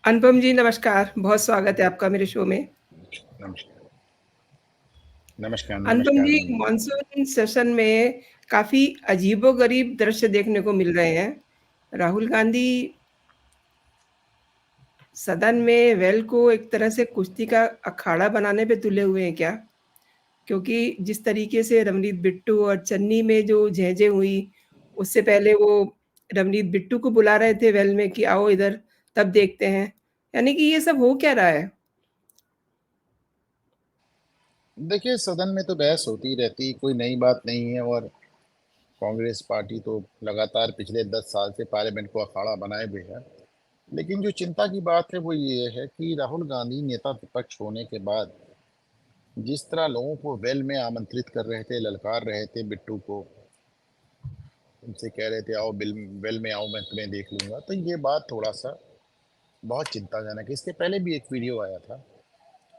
अनुपम जी नमस्कार, बहुत स्वागत है आपका मेरे शो में। नमस्कार। नमस्कार, अनुपम नमस्कार जी, मंजू जी। मॉनसून सेशन में काफ़ी अजीबो-गरीब दृश्य देखने को मिल रहे हैं। राहुल गांधी सदन में वेल को एक तरह से कुश्ती का अखाड़ा बनाने पे तुले हुए हैं क्या? क्योंकि जिस तरीके से रवनीत बिट्टू और चन्नी में जो झेझे हुई, उससे पहले वो रवनीत बिट्टू को बुला रहे थे वेल में कि आओ इधर, तब देखते हैं। यानी कि ये सब हो क्या रहा है? देखिए, सदन में तो बहस होती रहती, कोई नई बात नहीं है। और कांग्रेस पार्टी तो लगातार पिछले 10 साल से पार्लियामेंट को अखाड़ा बनाए हुए है। लेकिन जो चिंता की बात है वो ये है कि राहुल गांधी नेता विपक्ष होने के बाद जिस तरह लोगों को वेल में आमंत्रित कर रहे थे, ललकार रहे थे बिट्टू को, उनसे कह रहे थे आओ वेल में आओ, मैं तुम्हें देख लूंगा, तो ये बात थोड़ा सा बहुत चिंताजनक है। इसके पहले भी एक वीडियो आया था,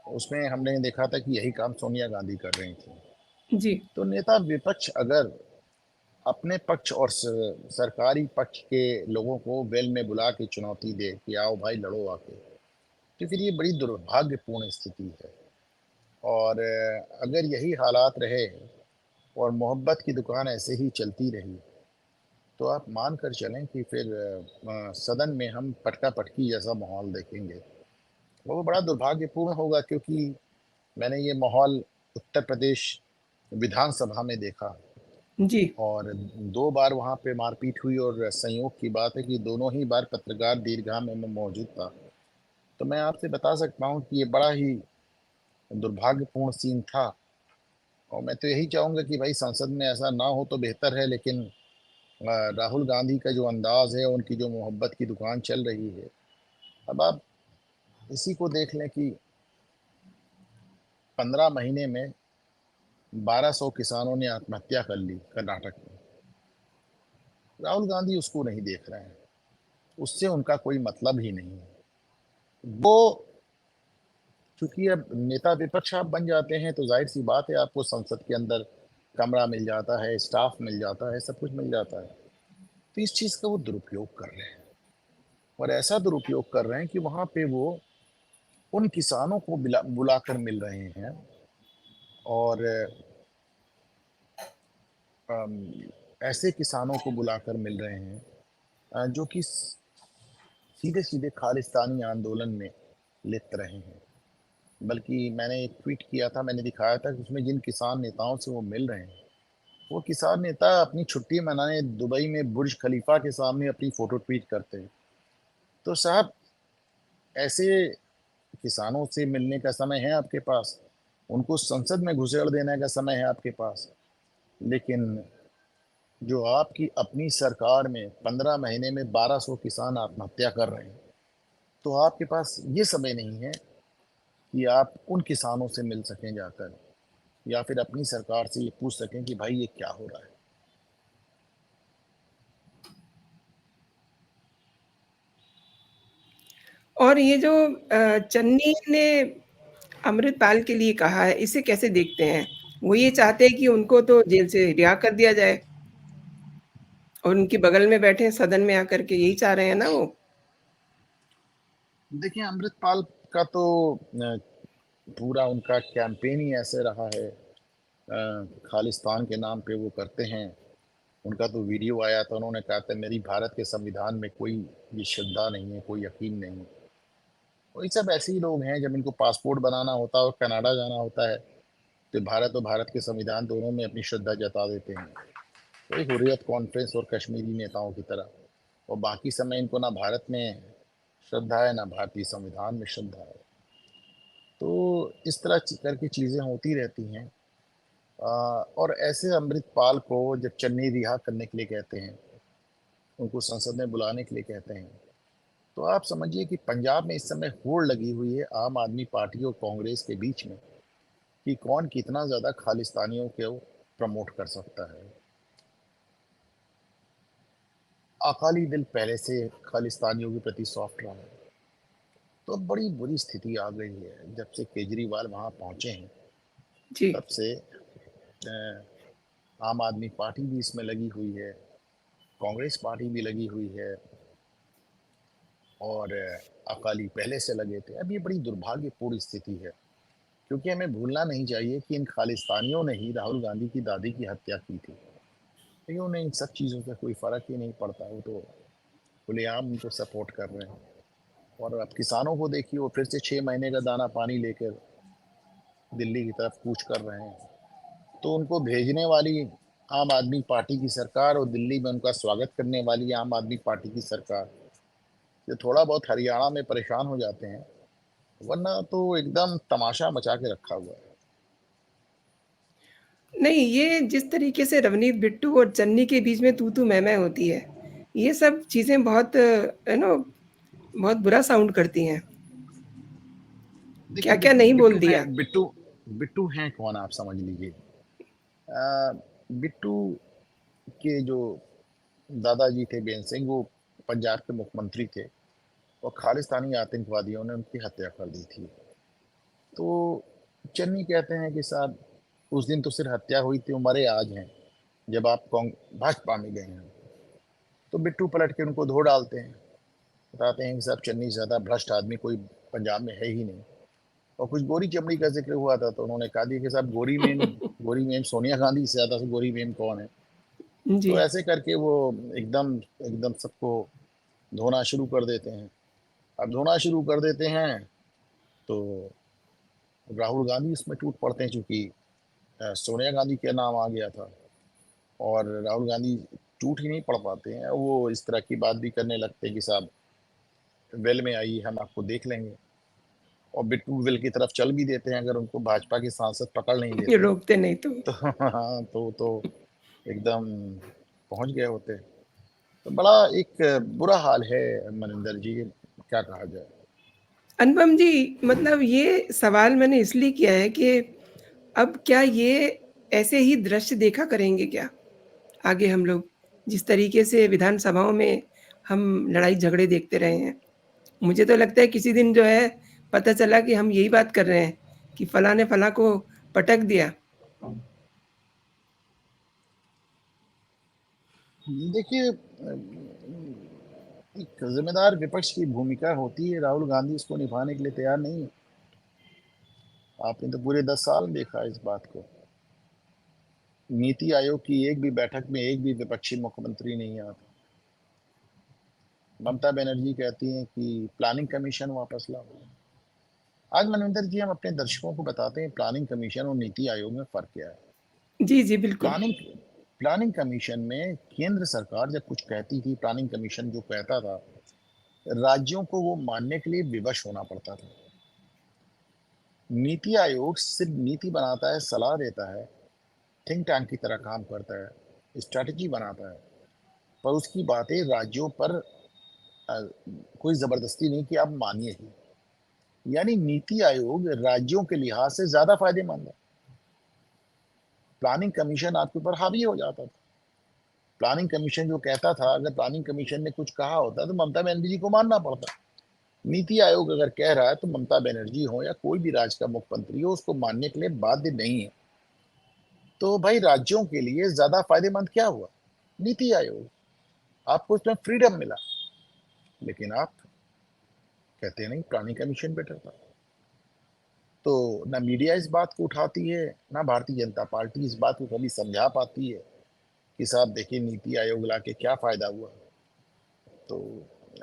उसमें हमने देखा था कि यही काम सोनिया गांधी कर रही थी। जी। तो नेता विपक्ष अगर अपने पक्ष और सरकारी पक्ष के लोगों को वेल में बुला के चुनौती दे कि आओ भाई लड़ो आके, तो फिर ये बड़ी दुर्भाग्यपूर्ण स्थिति है। और अगर यही हालात रहे और मोहब्बत की दुकान ऐसे ही चलती रही, तो आप मान कर चलें कि फिर सदन में हम पटका पटकी जैसा माहौल देखेंगे। वो बड़ा दुर्भाग्यपूर्ण होगा, क्योंकि मैंने ये माहौल उत्तर प्रदेश विधानसभा में देखा। जी। और 2 बार वहाँ पे मारपीट हुई, और संयोग की बात है कि दोनों ही बार पत्रकार दीर्घा में मैं मौजूद था। तो मैं आपसे बता सकता हूँ कि ये बड़ा ही दुर्भाग्यपूर्ण सीन था। और मैं तो यही चाहूँगा कि भाई संसद में ऐसा ना हो तो बेहतर है। लेकिन राहुल गांधी का जो अंदाज है, उनकी जो मोहब्बत की दुकान चल रही है, अब आप इसी को देख लें कि 15 महीने में 1200 किसानों ने आत्महत्या कर ली कर्नाटक में। राहुल गांधी उसको नहीं देख रहे हैं, उससे उनका कोई मतलब ही नहीं है। वो, क्योंकि अब नेता विपक्ष आप बन जाते हैं तो जाहिर सी बात है, आपको संसद के अंदर कमरा मिल जाता है, स्टाफ मिल जाता है, सब कुछ मिल जाता है। तो इस चीज़ का वो दुरुपयोग कर रहे हैं, और ऐसा दुरुपयोग कर रहे हैं कि वहाँ पे वो उन किसानों को बुलाकर मिल रहे हैं। और अम, ऐसे किसानों को बुलाकर मिल रहे हैं जो कि सीधे सीधे खालिस्तानी आंदोलन में लिप्त रहे हैं। बल्कि मैंने एक ट्वीट किया था, मैंने दिखाया था कि उसमें जिन किसान नेताओं से वो मिल रहे हैं, वो किसान नेता अपनी छुट्टी मनाने दुबई में बुर्ज खलीफा के सामने अपनी फोटो ट्वीट करते हैं। तो साहब, ऐसे किसानों से मिलने का समय है आपके पास, उनको संसद में घुसेड़ देने का समय है आपके पास। लेकिन जो आपकी अपनी सरकार में 15 महीने में 1200 किसान आत्महत्या कर रहे हैं, तो आपके पास ये समय नहीं है कि आप उन किसानों से मिल सकें जाकर, या फिर अपनी सरकार से ये पूछ सकें कि भाई ये क्या हो रहा है। और ये जो चन्नी ने अमृतपाल के लिए कहा है, इसे कैसे देखते हैं? वो ये चाहते हैं कि उनको तो जेल से रिहा कर दिया जाए और उनके बगल में बैठे सदन में आकर के, यही चाह रहे हैं ना वो? देखिए, अमृतपाल का तो पूरा उनका कैंपेन ही ऐसे रहा है। खालिस्तान के नाम पे वो करते हैं। उनका तो वीडियो आया था, उन्होंने कहा था मेरी भारत के संविधान में कोई ये श्रद्धा नहीं है, कोई यकीन नहीं है। वही सब ऐसे ही लोग हैं, जब इनको पासपोर्ट बनाना होता है और कनाडा जाना होता है, तो भारत और भारत के संविधान दोनों में अपनी श्रद्धा जता देते हैं। वही हुर्रियत कॉन्फ्रेंस और कश्मीरी नेताओं की तरह। और बाकी समय इनको ना भारत में श्रद्धा है, ना भारतीय संविधान में श्रद्धा है। तो इस तरह करके चीज़ें होती रहती हैं। और ऐसे अमृतपाल को जब चन्नी रिहा करने के लिए कहते हैं, उनको संसद में बुलाने के लिए कहते हैं, तो आप समझिए कि पंजाब में इस समय होड़ लगी हुई है आम आदमी पार्टी और कांग्रेस के बीच में कि कौन कितना ज़्यादा खालिस्तानियों को प्रमोट कर सकता है। अकाली दल पहले से खालिस्तानियों के प्रति सॉफ्ट रहा है। तो अब बड़ी बुरी स्थिति आ गई है, जब से केजरीवाल वहाँ पहुँचे हैं, जी। तब से आम आदमी पार्टी भी इसमें लगी हुई है, कांग्रेस पार्टी भी लगी हुई है। और अकाली पहले से लगे थे। अब ये बड़ी दुर्भाग्यपूर्ण स्थिति है, क्योंकि हमें भूलना नहीं चाहिए कि इन खालिस्तानियों ने ही राहुल गांधी की दादी की हत्या की थी। लेकिन उन्हें इन सब चीज़ों से कोई फ़र्क ही नहीं पड़ता, वो तो खुलेआम उनको सपोर्ट कर रहे हैं। और अब किसानों को देखिए, वो फिर से 6 महीने का दाना पानी लेकर दिल्ली की तरफ कूच कर रहे हैं। तो उनको भेजने वाली आम आदमी पार्टी की सरकार और दिल्ली में उनका स्वागत करने वाली आम आदमी पार्टी की सरकार, जो थोड़ा बहुत हरियाणा में परेशान हो जाते हैं, वरना तो एकदम तमाशा मचा के रखा हुआ है। नहीं, ये जिस तरीके से रवनीत बिट्टू और चन्नी के बीच में तू-तू मैं-मैं होती है, ये सब चीज़ें बहुत बहुत बुरा साउंड करती हैं। देखिए, क्या-क्या नहीं बोल बिट्टू हैं, दिया। बिट्टू हैं कौन, आप समझ लीजिए। बिट्टू के जो दादाजी थे बेन सिंह, वो पंजाब के मुख्यमंत्री थे, और खालिस्तानी आतंकवादियों ने उनकी हत्या कर दी थी। तो चन्नी कहते हैं कि साहब, उस दिन तो सिर्फ हत्या हुई थी, वो मरे आज हैं, जब आप भाजपा में गए हैं। तो बिट्टू पलट के उनको धो डालते हैं, बताते हैं कि साहब, चन्नी से ज़्यादा भ्रष्ट आदमी कोई पंजाब में है ही नहीं। और कुछ गोरी चमड़ी का जिक्र हुआ था, तो उन्होंने कहा दिया कि साहब, गोरी मेम सोनिया गांधी से ज़्यादा गोरी मेम कौन है। जी। तो ऐसे करके वो एकदम एकदम सबको धोना शुरू कर देते हैं। अब धोना शुरू कर देते हैं, तो राहुल गांधी इसमें टूट पड़ते हैं, चूंकि सोनिया गांधी का नाम आ गया था। और राहुल गांधी टूट ही नहीं पड़ पाते हैं, वो इस तरह की बात भी करने लगते हैं कि साहब, वेल में आइए, हम आपको देख लेंगे। और बिट्टू वेल की तरफ चल भी देते हैं, अगर उनको भाजपा के सांसद पकड़ नहीं ये लेते। रोकते नहीं तो। तो हाँ, तो एकदम पहुंच गए होते। तो बड़ा एक बुरा हाल है मनिंदर जी, क्या कहा जाए। अनुपम जी, मतलब ये सवाल मैंने इसलिए किया है कि अब क्या ये ऐसे ही दृश्य देखा करेंगे क्या? आगे हम लोग, जिस तरीके से विधानसभाओं में हम लड़ाई-झगड़े देखते रहे हैं। मुझे तो लगता है किसी दिन जो है, पता चला कि हम यही बात कर रहे हैं कि फलाँ ने फलाँ को पटक दिया। देखिए, एक जिम्मेदार विपक्ष की भूमिका होती है, राहुल गांधी इसको निभाने के लिए तैयार नहीं है। आपने तो पूरे 10 साल देखा इस बात को। नीति आयोग की एक भी बैठक में एक भी विपक्षी मुख्यमंत्री नहीं आता। ममता बनर्जी कहती हैं कि प्लानिंग कमीशन वापस लाओ। आज मनविंदर जी, हम अपने दर्शकों को बताते हैं प्लानिंग कमीशन और नीति आयोग में फर्क क्या है। जी, जी, बिल्कुल। प्लानिंग प्लानिंग कमीशन में केंद्र सरकार जब कुछ कहती थी, प्लानिंग कमीशन जो कहता था, राज्यों को वो मानने के लिए विवश होना पड़ता था। नीति आयोग सिर्फ नीति बनाता है, सलाह देता है, थिंक टैंक की तरह काम करता है, स्ट्रैटेजी बनाता है, पर उसकी बातें राज्यों पर अ, कोई जबरदस्ती नहीं कि आप मानिए ही। यानी नीति आयोग राज्यों के लिहाज से ज्यादा फायदेमंद है। प्लानिंग कमीशन आपके ऊपर हावी हो जाता था। प्लानिंग कमीशन जो कहता था, अगर प्लानिंग कमीशन ने कुछ कहा होता तो ममता बनर्जी जी को मानना पड़ता। नीति आयोग अगर कह रहा है, तो ममता बनर्जी हो या कोई भी राज्य का मुख्यमंत्री हो, उसको मानने के लिए बाध्य नहीं है। तो भाई, राज्यों के लिए ज्यादा फायदेमंद क्या हुआ? नीति आयोग। आपको उसमें फ्रीडम मिला, लेकिन आप कहते नहीं प्लानिंग कमीशन बेटर था। तो ना मीडिया इस बात को उठाती है, ना भारतीय जनता पार्टी इस बात को कभी समझा पाती है कि साहब देखिए, नीति आयोग ला के क्या फायदा हुआ। तो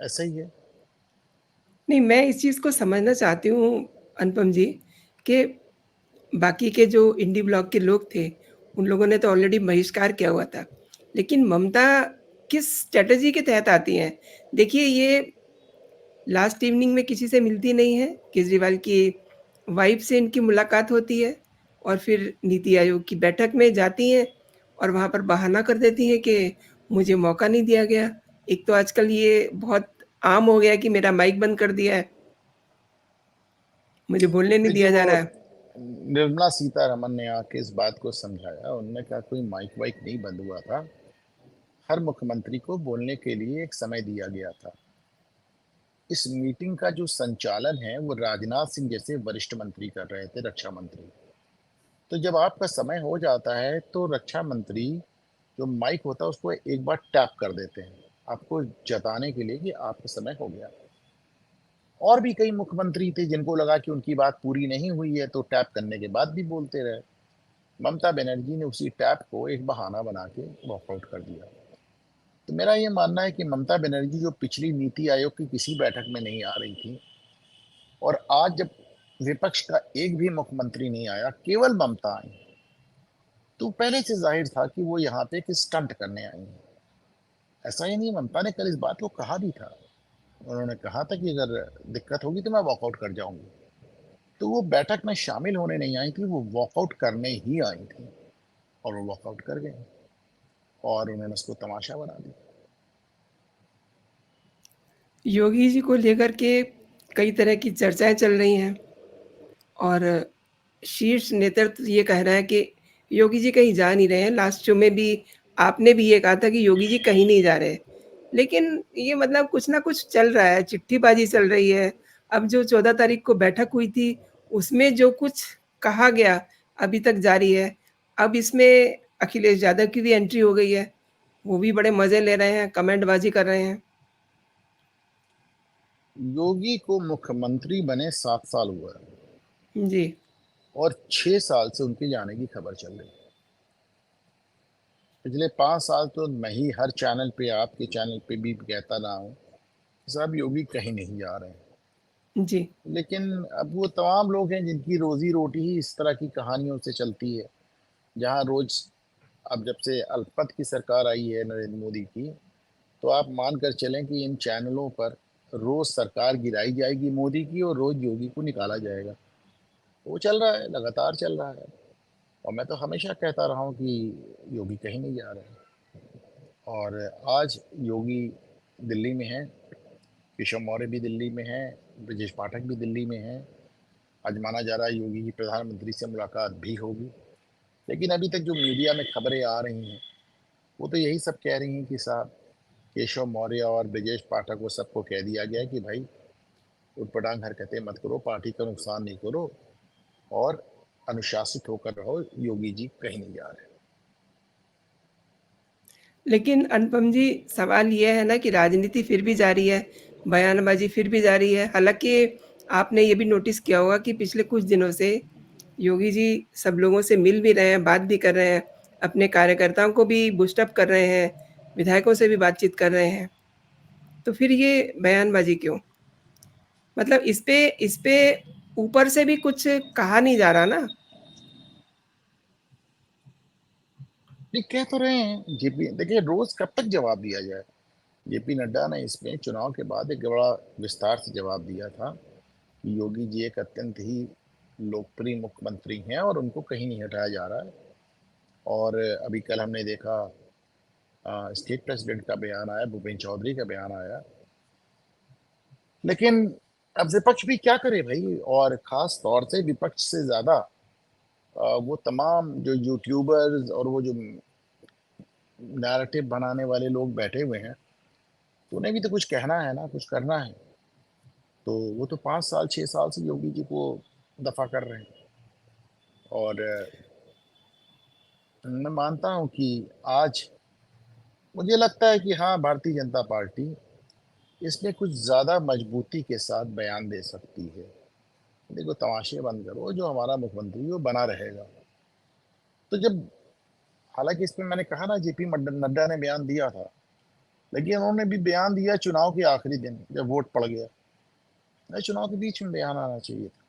ऐसा ही है। नहीं, मैं इस चीज़ को समझना चाहती हूँ अनुपम जी, कि बाकी के जो इंडी ब्लॉक के लोग थे, उन लोगों ने तो ऑलरेडी बहिष्कार किया हुआ था। लेकिन ममता किस स्ट्रैटेजी के तहत आती हैं? देखिए, ये लास्ट इवनिंग में किसी से मिलती नहीं है, केजरीवाल की वाइफ़ से इनकी मुलाकात होती है और फिर नीति आयोग की बैठक में जाती हैं और वहाँ पर बहाना कर देती हैं कि मुझे मौका नहीं दिया गया। एक तो आजकल ये बहुत आम हो गया है कि मेरा माइक बंद कर दिया है, मुझे बोलने नहीं देखिए, दिया जा वो रहा है। निर्मला सीतारमन ने आके इस बात को समझाया। उन्होंने कहा कोई माइक वाइक नहीं बंद हुआ था, हर मुख्यमंत्री को बोलने के लिए एक समय दिया गया था। इस मीटिंग का जो संचालन है, वो राजनाथ सिंह जैसे वरिष्ठ मंत्री कर रहे थे, रक्षा मंत्री। तो जब आपका समय हो जाता है, तो रक्षा मंत्री जो माइक होता है, उसको एक बार टैप कर देते हैं, आपको जताने के लिए कि आपका समय हो गया। और भी कई मुख्यमंत्री थे जिनको लगा कि उनकी बात पूरी नहीं हुई है, तो टैप करने के बाद भी बोलते रहे। ममता बनर्जी ने उसी टैप को एक बहाना बना के वॉकआउट कर दिया। तो मेरा ये मानना है कि ममता बनर्जी जो पिछली नीति आयोग की किसी बैठक में नहीं आ रही थी, और आज जब विपक्ष का एक भी मुख्यमंत्री नहीं आया, केवल ममता आई, तो पहले से जाहिर था कि वो यहाँ पे एक स्टंट करने आई हैं। ऐसा ही नहीं, ममता ने कल इस बात को कहा भी था। उन्होंने कहा था कि अगर दिक्कत होगी तो मैं वॉकआउट कर जाऊंगी। तो वो बैठक में शामिल होने नहीं आई थी, वो वॉकआउट करने ही आई थी, और वो वॉकआउट कर गए, और उन्होंने उसको तमाशा बना दिया। योगी जी को लेकर के कई तरह की चर्चाएँ चल रही हैं और शीर्ष नेतृत्व ये कह रहा है कि योगी जी कहीं जा नहीं रहे हैं। लास्ट शो में भी आपने भी ये कहा था कि योगी जी कहीं नहीं जा रहे। लेकिन ये मतलब कुछ ना कुछ चल रहा है, चिट्ठीबाज़ी चल रही है। अब जो 14 तारीख को बैठक हुई थी, उसमें जो कुछ कहा गया, अभी तक जारी है। अब इसमें अखिलेश यादव की भी एंट्री हो गई है। वो भी बड़े मज़े ले रहे हैं, कमेंटबाज़ी कर रहे हैं। योगी को मुख्यमंत्री बने 7 साल हुआ है, जी, और 6 साल से उनके जाने की खबर चल रही है। पिछले 5 साल तो मैं ही हर चैनल पे, आपके चैनल पे भी कहता रहा हूँ, साहब योगी कहीं नहीं जा रहे हैं। जी, लेकिन अब वो तमाम लोग हैं जिनकी रोजी रोटी ही इस तरह की कहानियों से चलती है, जहाँ रोज, अब जब से अल्पमत की सरकार आई है नरेंद्र मोदी की, तो आप मान कर चलें कि इन चैनलों पर रोज सरकार गिराई जाएगी मोदी की, और रोज योगी को निकाला जाएगा। वो चल रहा है, लगातार चल रहा है। और मैं तो हमेशा कहता रहा हूँ कि योगी कहीं नहीं जा रहे हैं। और आज योगी दिल्ली में है, केशव मौर्य भी दिल्ली में है, ब्रजेश पाठक भी दिल्ली में है। आज माना जा रहा है योगी की प्रधानमंत्री से मुलाकात भी होगी। लेकिन अभी तक जो मीडिया में खबरें आ रही हैं, वो तो यही सब कह रही हैं कि साहब केशव मौर्य और ब्रजेश पाठक, वो सबको कह दिया गया है कि भाई उटपटांग हरकतें मत करो, पार्टी का नुकसान नहीं करो, और अनुशासित होकर रहो, योगी जी कहीं नहीं जा रहे। लेकिन अनुपम जी, सवाल ये है ना कि राजनीति फिर भी जारी है, बयानबाज़ी फिर भी जारी है। हालाँकि आपने ये भी नोटिस किया होगा कि पिछले कुछ दिनों से योगी जी सब लोगों से मिल भी रहे हैं, बात भी कर रहे हैं, अपने कार्यकर्ताओं को भी बूस्ट अप कर रहे हैं, विधायकों से भी बातचीत कर रहे हैं। तो फिर ये बयानबाज़ी क्यों? मतलब इस पे ऊपर से भी कुछ कहा नहीं जा रहा ना? नहीं, कह तो रहे हैं जेपी, देखिए रोज कब तक जवाब दिया जाए। जेपी नड्डा ने इसमें चुनाव के बाद एक बड़ा विस्तार से जवाब दिया था कि योगी जी एक अत्यंत ही लोकप्रिय मुख्यमंत्री हैं, और उनको कहीं नहीं हटाया जा रहा है। और अभी कल हमने देखा, स्टेट प्रेसिडेंट का बयान आया, भूपेंद्र चौधरी का बयान आया। लेकिन अब विपक्ष भी क्या करे भाई, और खास तौर से विपक्ष से ज्यादा वो तमाम जो यूट्यूबर्स और वो जो नैरेटिव बनाने वाले लोग बैठे हुए हैं, तो उन्हें भी तो कुछ कहना है ना, कुछ करना है। तो वो तो 5 साल 6 साल से योगी जी को दफा कर रहे हैं। और मैं मानता हूं कि आज मुझे लगता है कि हाँ, भारतीय जनता पार्टी इसमें कुछ ज्यादा मजबूती के साथ बयान दे सकती है। देखो, तमाशे बंद करो, जो हमारा मुख्यमंत्री वो बना रहेगा। तो जब, हालांकि इसमें मैंने कहा ना, जेपी नड्डा ने बयान दिया था, लेकिन उन्होंने भी बयान दिया चुनाव के आखिरी दिन जब वोट पड़ गया। नहीं, चुनाव के बीच में बयान आना चाहिए था।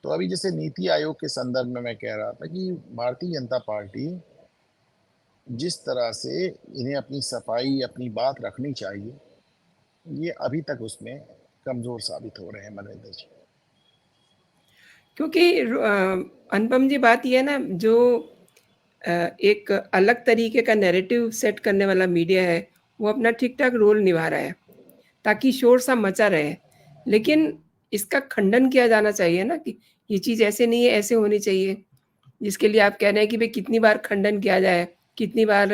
तो अभी जैसे नीति आयोग के संदर्भ में मैं कह रहा था कि भारतीय जनता पार्टी जिस तरह से इन्हें अपनी सफाई, अपनी बात रखनी चाहिए, ये अभी तक उसमें कमजोर साबित हो रहे हैं मनविंदर जी। क्योंकि अनुपम जी, बात ये है ना, जो एक अलग तरीके का नैरेटिव सेट करने वाला मीडिया है, वो अपना ठीक-ठाक रोल निभा रहा है, ताकि शोर-सा मचा रहे। लेकिन इसका खंडन किया जाना चाहिए ना कि ये चीज़ ऐसे नहीं है, ऐसे होनी चाहिए। जिसके लिए आप कह रहे हैं कि भई कितनी बार खंडन किया जाए, कितनी बार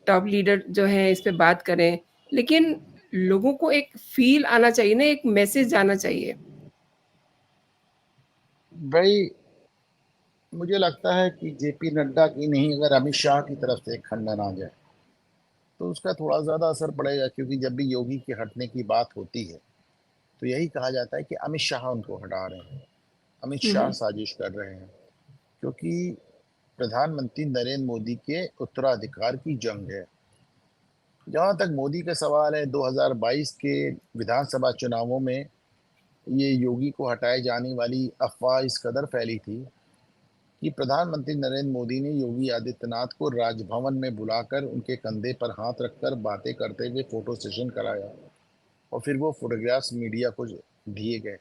टॉप लीडर जो हैं इस पे बात करें। लेकिन लोगों को एक फ़ील आना चाहिए ना, एक मैसेज जाना चाहिए। भाई, मुझे लगता है कि जेपी नड्डा की नहीं, अगर अमित शाह की तरफ से एक खंडन आ जाए तो उसका थोड़ा ज्यादा असर पड़ेगा, क्योंकि जब भी योगी के हटने की बात होती है, तो यही कहा जाता है कि अमित शाह उनको हटा रहे हैं, अमित हुँ, शाह हुँ। साजिश कर रहे हैं, क्योंकि प्रधानमंत्री नरेंद्र मोदी के उत्तराधिकार की जंग है। जहाँ तक मोदी का सवाल है, 2022 के विधानसभा चुनावों में ये योगी को हटाए जाने वाली अफ़वाह इस कदर फैली थी कि प्रधानमंत्री नरेंद्र मोदी ने योगी आदित्यनाथ को राजभवन में बुलाकर उनके कंधे पर हाथ रखकर बातें करते हुए फ़ोटो सेशन कराया और फिर वो फ़ोटोग्राफ्स मीडिया को दिए गए।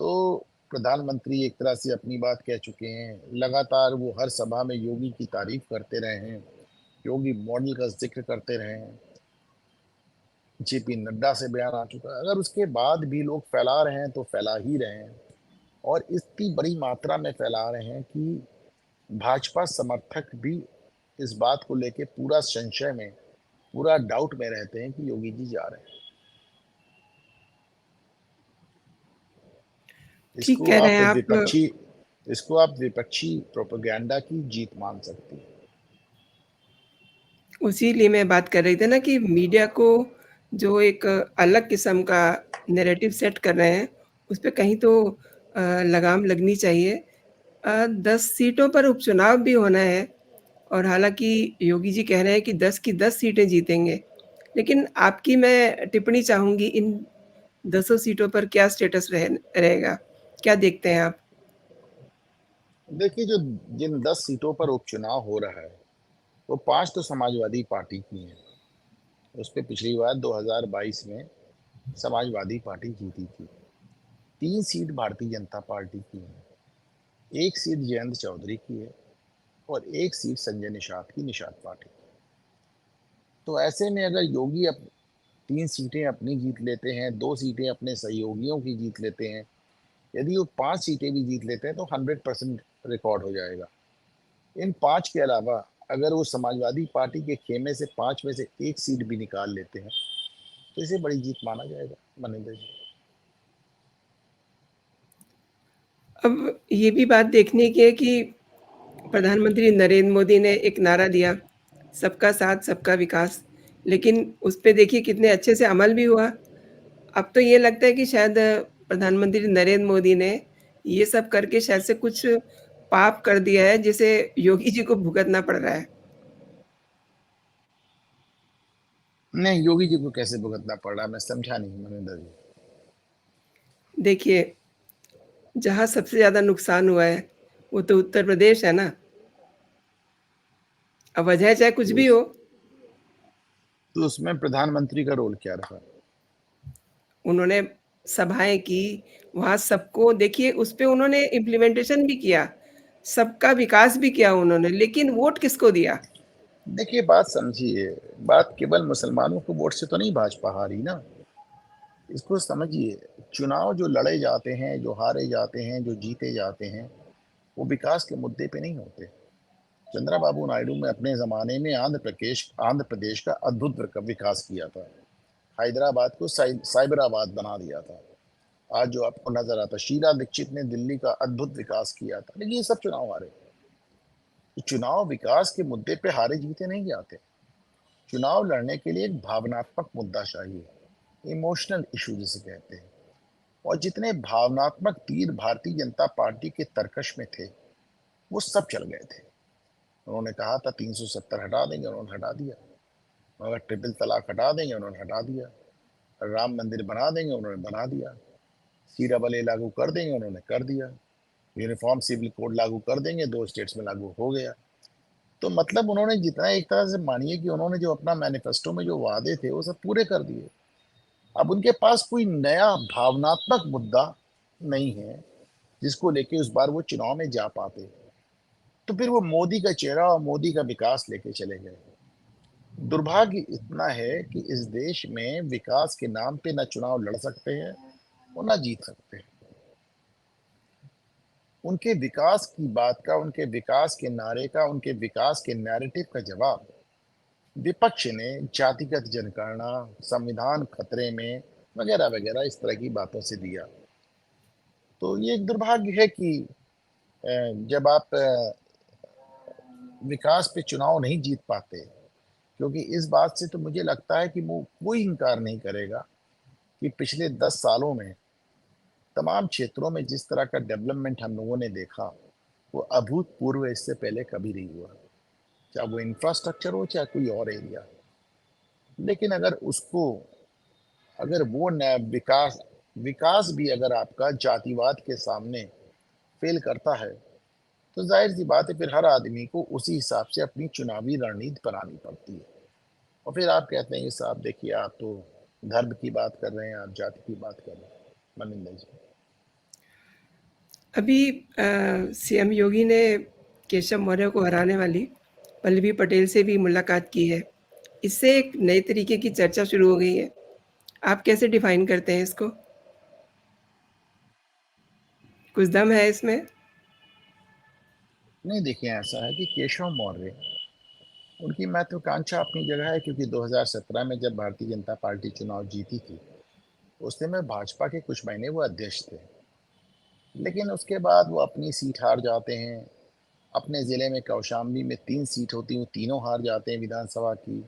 तो प्रधानमंत्री एक तरह से अपनी बात कह चुके हैं। लगातार वो हर सभा में योगी की तारीफ़ करते रहे हैं, योगी मॉडल का ज़िक्र करते रहे हैं। जेपी नड्डा से बयान आ चुका है। अगर उसके बाद भी लोग फैला रहे हैं तो फैला ही रहे हैं और इतनी बड़ी मात्रा में फैला रहे हैं कि भाजपा समर्थक भी इस बात को लेके पूरा संशय में, पूरा डाउट में रहते हैं कि योगी जी जा रहे हैं। ठीक इसको कह रहे आप हैं आप। विपक्षी इसको आप विपक्षी प्रोपेगेंडा की जीत मान सकती हैं। उसीलिए मैं बात कर रही थी ना कि मीडिया को जो एक अलग किस्म का नैरेटिव सेट कर रहे हैं, उस पे कहीं तो लगाम लगनी चाहिए। 10 सीटों पर उपचुनाव भी होना है और हालाँकि योगी जी कह रहे हैं कि 10 की 10 सीटें जीतेंगे। लेकिन आपकी मैं टिप्पणी चाहूँगी इन 10 सीटों पर क्या स्टेटस रहेगा? क्या देखते हैं आप? देखिए, जो जिन 10 सीटों पर उपचुनाव हो रहा है, वो 5 तो समाजवादी पार्टी की हैं। उस पे पिछली बार 2022 में समाजवादी पार्टी जीती थी। 3 सीट भारतीय जनता पार्टी की हैं, 1 सीट जयंत चौधरी की है और 1 सीट संजय निषाद की, निषाद पार्टी। तो ऐसे में अगर योगी 3 सीटें अपनी जीत लेते हैं, 2 सीटें अपने सहयोगियों की जीत लेते हैं, यदि वो 5 सीटें भी जीत लेते हैं तो 100% रिकॉर्ड हो जाएगा। इन 5 के अलावा अगर वो समाजवादी पार्टी के खेमे से 5 में से 1 सीट भी निकाल लेते हैं, तो इसे बड़ी जीत माना जाएगा, मनिंदर जी। अब ये भी बात देखने की है कि प्रधानमंत्री नरेंद्र मोदी ने एक नारा दिया, सबका साथ, सबका विकास, लेकिन उस पे देखिए कितने अच्छे से अमल भी हुआ। अब तो ये लगता है कि शायद प्रधानमंत्री नरेंद्र मोदी ने ये सब करके शायद से कुछ पाप कर दिया है, जिसे योगी जी को भुगतना पड़ रहा है। नहीं, योगी जी को कैसे भुगतना पड़ रहा है, मैं समझा नहीं मनिंदर जी। देखिए, जहाँ सबसे ज़्यादा नुकसान हुआ है, वो तो उत्तर प्रदेश है ना। अब वजह चाहे कुछ तो भी उस हो, तो उसमें प्रधानमंत्री का रोल क्या रहा? उन्होंने सभाएँ की, वहाँ सबको देखिए उस पे उन्होंने इम्प्लीमेंटेशन भी किया, सबका विकास भी किया उन्होंने, लेकिन वोट किसको दिया? देखिए, बात समझिए, बात केवल मुसलमानों के वोट से तो नहीं भाजपा हारी ना। इसको समझिए, चुनाव जो लड़े जाते हैं, जो हारे जाते हैं, जो जीते जाते हैं, वो विकास के मुद्दे पे नहीं होते। चंद्रबाबू नायडू ने अपने ज़माने में आंध्र प्रदेश का अद्भुत विकास किया था। हैदराबाद को साइबराबाद बना दिया था। आज जो आपको नज़र आता, शीला दीक्षित ने दिल्ली का अद्भुत विकास किया था, लेकिन ये सब चुनाव हारे। तो चुनाव विकास के मुद्दे पे हारे जीते नहीं जाते। चुनाव लड़ने के लिए एक भावनात्मक मुद्दा चाहिए, इमोशनल इशू जिसे कहते हैं। और जितने भावनात्मक तीर भारतीय जनता पार्टी के तरकश में थे, वो सब चल गए थे। उन्होंने कहा था 370 हटा देंगे, उन्होंने हटा दिया। मगर ट्रिपल तलाक हटा देंगे, उन्होंने हटा दिया। राम मंदिर बना देंगे, उन्होंने बना दिया। सीरा बले लागू कर देंगे, उन्होंने कर दिया। यूनिफॉर्म सिविल कोड लागू कर देंगे, 2 स्टेट्स में लागू हो गया। तो मतलब उन्होंने जितना, एक तरह से मानिए कि उन्होंने जो अपना मैनिफेस्टो में जो वादे थे, वो सब पूरे कर दिए। अब उनके पास कोई नया भावनात्मक मुद्दा नहीं है, जिसको लेके उस बार वो चुनाव में जा पाते। तो फिर वो मोदी का चेहरा और मोदी का विकास लेके चले गए। दुर्भाग्य इतना है कि इस देश में विकास के नाम पे ना चुनाव लड़ सकते हैं और ना जीत सकते हैं। उनके विकास की बात का, उनके विकास के नारे का, उनके विकास के नैरेटिव का जवाब विपक्ष ने जातिगत जनगणना, संविधान खतरे में, वगैरह वगैरह इस तरह की बातों से दिया। तो ये एक दुर्भाग्य है कि जब आप विकास पे चुनाव नहीं जीत पाते, क्योंकि इस बात से तो मुझे लगता है कि वो कोई इनकार नहीं करेगा कि पिछले 10 सालों में तमाम क्षेत्रों में जिस तरह का डेवलपमेंट हम लोगों ने देखा, वो अभूतपूर्व इससे पहले कभी नहीं हुआ। चाहे वो इंफ्रास्ट्रक्चर हो, चाहे कोई और एरिया। लेकिन अगर वो न विकास विकास भी अगर आपका जातिवाद के सामने फेल करता है, तो ज़ाहिर-सी बात है फिर हर आदमी को उसी हिसाब से अपनी चुनावी रणनीति बनानी पड़ती है। और फिर आप कहते हैं कि साहब देखिए आप तो धर्म की बात कर रहे हैं, आप जाति की बात कर रहे हैं। मनिंदर जी। अभी सीएम योगी ने केशव मौर्य को हराने वाली पल्लवी पटेल से भी मुलाकात की है। इससे एक नए तरीके की चर्चा शुरू हो गई है। आप कैसे डिफाइन करते हैं इसको? कुछ दम है इसमें? नहीं देखिए ऐसा है कि केशव मौर्य, उनकी महत्वाकांक्षा अपनी जगह है क्योंकि 2017 में जब भारतीय जनता पार्टी चुनाव जीती थी, उस समय भाजपा के कुछ महीने वो अध्यक्ष थे। लेकिन उसके बाद वो अपनी सीट हार जाते हैं। अपने ज़िले में कौशाम्बी में 3 सीट होती, वो तीनों हार जाते हैं विधानसभा की।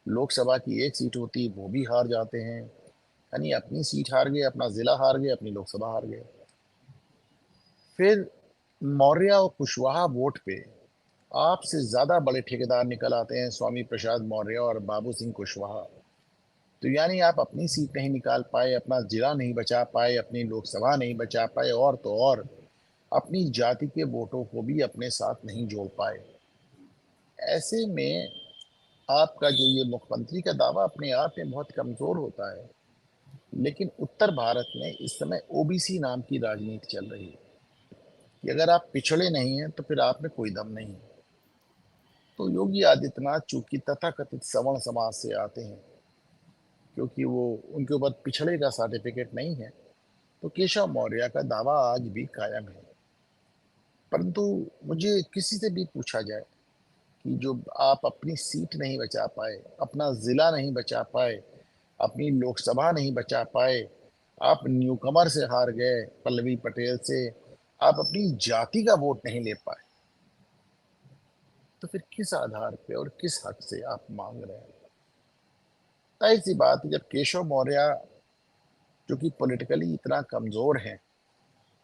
लोकसभा की 1 सीट होती, वो भी हार जाते हैं। यानी अपनी सीट हार गए, अपना ज़िला हार गए, अपनी लोकसभा हार गए। फिर मौर्य और कुशवाहा वोट पे आपसे ज़्यादा बड़े ठेकेदार निकल आते हैं, स्वामी प्रसाद मौर्य और बाबू सिंह कुशवाहा। तो यानी आप अपनी सीट नहीं निकाल पाए, अपना ज़िला नहीं बचा पाए, अपनी लोकसभा नहीं बचा पाए और तो और अपनी जाति के वोटों को भी अपने साथ नहीं जोड़ पाए। ऐसे में आपका जो ये मुख्यमंत्री का दावा अपने आप में बहुत कमज़ोर होता है। लेकिन उत्तर भारत में इस समय ओबीसी नाम की राजनीति चल रही है कि अगर आप पिछड़े नहीं हैं, तो फिर आप में कोई दम नहीं है। तो योगी आदित्यनाथ चूँकि तथाकथित सवर्ण समाज से आते हैं, क्योंकि वो उनके ऊपर पिछड़े का सर्टिफ़िकेट नहीं है, तो केशव मौर्य का दावा आज भी कायम है। परंतु मुझे किसी से भी पूछा जाए कि जो आप अपनी सीट नहीं बचा पाए, अपना ज़िला नहीं बचा पाए, अपनी लोकसभा नहीं बचा पाए, आप न्यूकमर से हार गए, पल्लवी पटेल से, आप अपनी जाति का वोट नहीं ले पाए, तो फिर किस आधार पे और किस हक से आप माँग रहे हैं? ज़ाहिर-सी बात है जब केशव मौर्य जो कि पॉलिटिकली इतना कमज़ोर हैं,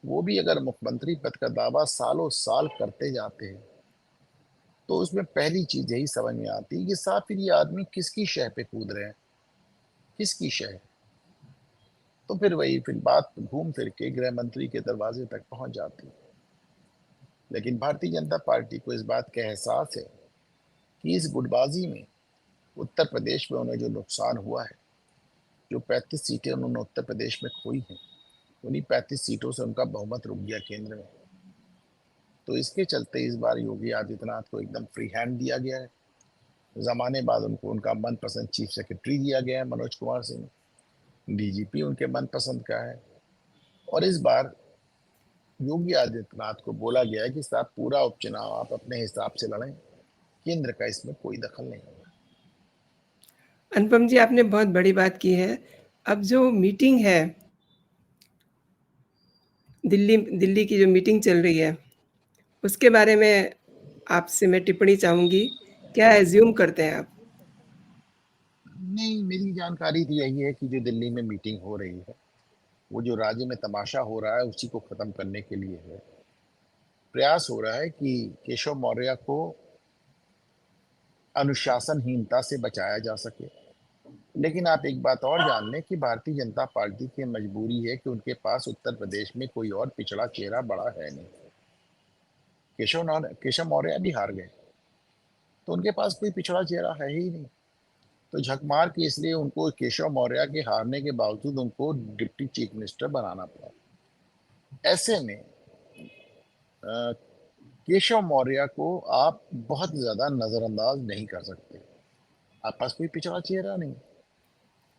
वो भी अगर मुख्यमंत्री पद का दावा सालों-साल करते जाते हैं, तो उसमें पहली चीज़ यही समझ में आती है कि साहब फिर ये आदमी किसकी शह पे कूद रहे हैं? किसकी शह? तो फिर वही फिर बात घूम फिर के गृह मंत्री के दरवाजे तक पहुंच जाती है। लेकिन भारतीय जनता पार्टी को इस बात का एहसास है कि इस गुटबाजी में उत्तर प्रदेश में उन्हें जो नुकसान हुआ है, जो 35 सीटें उन्होंने उत्तर प्रदेश में खोई हैं, उन्हीं 35 सीटों से उनका बहुमत रुक गया केंद्र में। तो इसके चलते इस बार योगी आदित्यनाथ को एकदम फ्री हैंड दिया गया है। ज़माने बाद उनको उनका मनपसंद चीफ सेक्रेटरी दिया गया है मनोज कुमार सिंह, डीजीपी उनके मनपसंद का है। और इस बार योगी आदित्यनाथ को बोला गया है कि साहब पूरा उपचुनाव आप अपने हिसाब से लड़ें, केंद्र का इसमें कोई दखल नहीं होगा। अनुपम जी, आपने बहुत बड़ी बात की है। अब जो मीटिंग है, दिल्ली दिल्ली की जो मीटिंग चल रही है, उसके बारे में आपसे मैं टिप्पणी चाहूँगी। क्या एज़्यूम करते हैं आप? नहीं, मेरी जानकारी तो यही है कि जो दिल्ली में मीटिंग हो रही है, वो जो राज्य में तमाशा हो रहा है, उसी को ख़त्म करने के लिए है। प्रयास हो रहा है कि केशव मौर्य को अनुशासनहीनता से बचाया जा सके। लेकिन आप एक बात और जान लें कि भारतीय जनता पार्टी की मजबूरी है कि उनके पास उत्तर प्रदेश में कोई और पिछड़ा चेहरा बड़ा है नहीं। केशव मौर्य भी हार गए, तो उनके पास कोई पिछड़ा चेहरा है ही नहीं। तो झक मार के इसलिए उनको केशव मौर्य के हारने के बावजूद उनको डिप्टी चीफ मिनिस्टर बनाना पड़ा। ऐसे में केशव मौर्य को आप बहुत ज़्यादा नज़रअंदाज नहीं कर सकते। आपके पास कोई पिछड़ा चेहरा नहीं।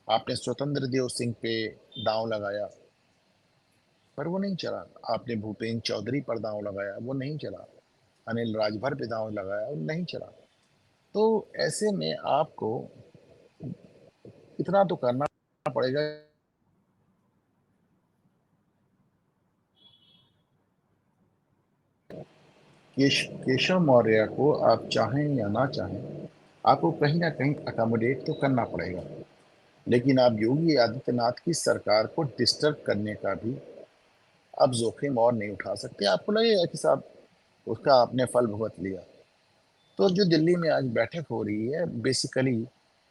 आपने स्वतंत्र देव सिंह पे दांव लगाया, पर वो नहीं चला। आपने भूपेंद्र चौधरी पर दांव लगाया, वो नहीं चला। अनिल राजभर पे दांव लगाया, वो नहीं चला। तो ऐसे में आपको इतना तो करना पड़ेगा। केशव मौर्य को आप चाहें या ना चाहें, आपको कहीं ना कहीं अकोमोडेट तो करना पड़ेगा। लेकिन आप योगी आदित्यनाथ की सरकार को डिस्टर्ब करने का भी अब जोखिम और नहीं उठा सकते। आपको लगेगा कि साहब उसका आपने फल भुगत लिया। तो जो दिल्ली में आज बैठक हो रही है, बेसिकली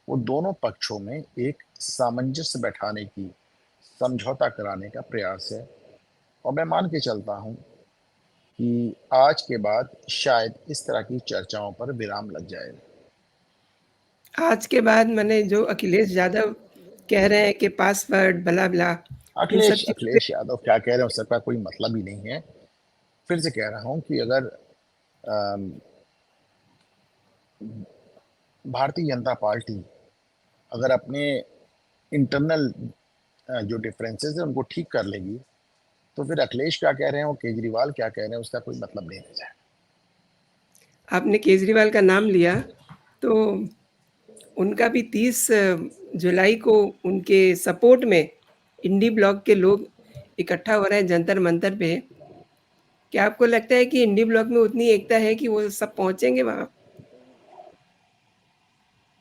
वो दोनों पक्षों में एक सामंजस्य बैठाने की, समझौता कराने का प्रयास है। और मैं मान के चलता हूँ कि आज के बाद शायद इस तरह की चर्चाओं पर विराम लग जाएगा। आज के बाद माने जो अखिलेश यादव कह रहे हैं कि पासवर्ड ब्ला-ब्ला इन सब अखिलेश चीज़ों पे अखिलेश यादव क्या कह रहे हैं उसका कोई मतलब ही नहीं है। फिर से कह रहा हूँ कि अगर अम, भारतीय जनता पार्टी अगर अपने इंटरनल जो डिफरेंसेस है उनको ठीक कर लेगी, तो फिर अखिलेश क्या कह रहे हैं और केजरीवाल क्या कह रहे हैं उसका कोई मतलब नहीं रह जाएगा। आपने केजरीवाल का नाम लिया, तो उनका भी 30 जुलाई को उनके सपोर्ट में इंडी ब्लॉक के लोग इकट्ठा हो रहे हैं जंतर-मंतर पे। क्या आपको लगता है कि इंडी ब्लॉक में उतनी एकता है कि वो सब पहुँचेंगे वहाँ?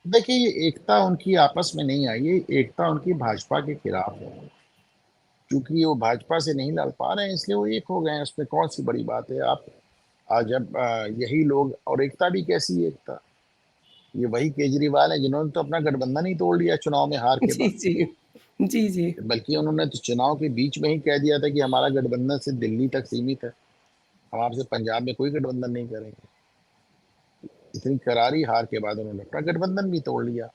देखिए, ये एकता उनकी आपस में नहीं आई है, एकता उनकी भाजपा के खिलाफ है। क्योंकि वो भाजपा से नहीं लड़ पा रहे हैं इसलिए वो एक हो गए हैं, उसमें कौन-सी बड़ी बात है। आप आज जब यही लोग और एकता भी कैसी एकता? ये वही केजरीवाल हैं जिन्होंने तो अपना गठबंधन ही तोड़ लिया चुनाव में हार के जी, बाद। जी। जी, जी। बल्कि उन्होंने तो चुनाव के बीच में ही कह दिया था कि हमारा गठबंधन सिर्फ दिल्ली तक सीमित है, हम आपसे पंजाब में कोई गठबंधन नहीं करेंगे। इतनी करारी हार के बाद उन्होंने अपना गठबंधन भी तोड़ लिया।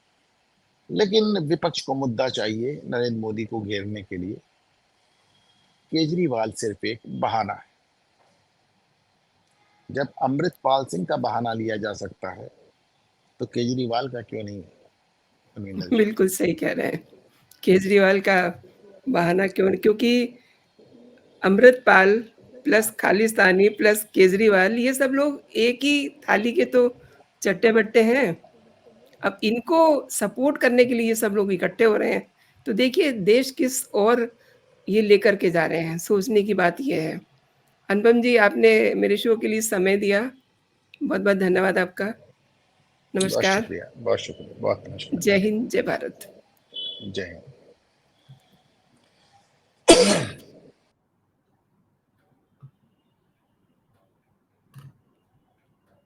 लेकिन विपक्ष को मुद्दा चाहिए नरेंद्र मोदी को घेरने के लिए। केजरीवाल सिर्फ एक बहाना है। जब अमृतपाल सिंह का बहाना लिया जा सकता है, तो केजरीवाल का क्यों नहीं, अमीना जी? बिल्कुल सही कह रहे हैं। केजरीवाल का बहाना क्यों क्योंकि अमृतपाल प्लस खालिस्तानी प्लस केजरीवाल ये सब लोग एक ही थाली के तो चट्टे-बट्टे हैं। अब इनको सपोर्ट करने के लिए ये सब लोग इकट्ठे हो रहे हैं। तो देखिए देश किस ओर ये लेकर के जा रहे हैं, सोचने की बात ये है। अनुपम जी आपने मेरे शो के लिए समय दिया, बहुत-बहुत धन्यवाद आपका। नमस्कार। बहुत शुक्रिया, बहुत नमस्कार। जय हिंद, जय भारत। जय हिंद।